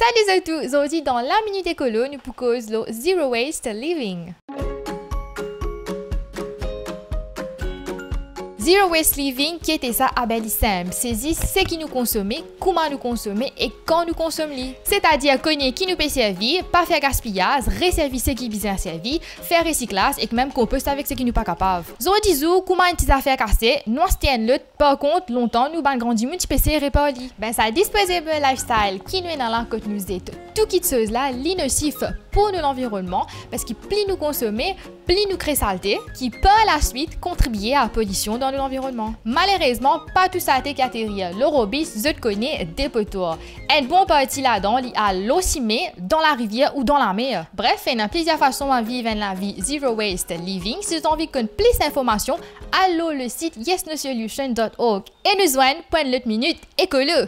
Salut à tous! Aujourd'hui, dans la Minute Écolo, nous proposons le Zero Waste Living. Zero Waste Living, qui était ça à simple, saisit ce qui nous consomme, comment nous consommer et quand nous consommons. C'est-à-dire connaître qui nous peut servir, pas faire gaspillage, resservir ce qui bien servi, faire recyclage et même composter avec ce qui nous pas capable. Aujourd'hui, comment une petite affaire cassée, nous tiennent le par contre longtemps nous ban grandi multi-PC réparti. Ben ça disposable lifestyle qui nous est dans la côte nous est tout qui chose là, l'innocif pour l'environnement parce qu'il plie nous consommer, plie nous créer saleté, qui par la suite contribuer à la pollution dans l'environnement. Malheureusement, pas tout ça a été atterrir. Le robis, je connais des potours. Un bon parti là-dedans, il y a l'eau cimée, dans la rivière ou dans la mer. Bref, il y a plusieurs façons à vivre la vie Zero Waste Living. Si vous avez envie de connaître plus d'informations, allez le site yesnosolution.org et nous joignent pour une minute écolo.